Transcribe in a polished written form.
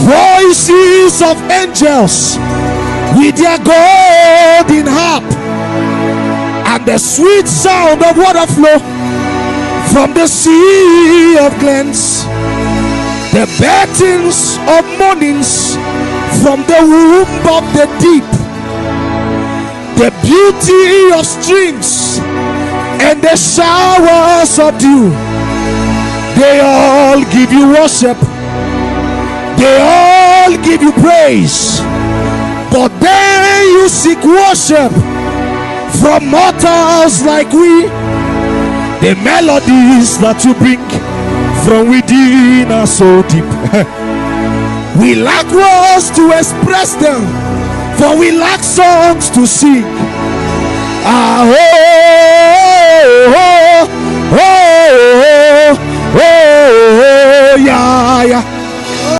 voices of angels with their golden harp, and the sweet sound of water flow from the sea of glens, the beatings of mornings from the womb of the deep, the beauty of streams and the showers of dew. They all give you worship, they all give you praise, but then you seek worship from mortals like we. The melodies that you bring from within are so deep. We lack words to express them, for we lack songs to sing. Ah, oh, oh, oh, oh, oh, oh, yeah, yeah.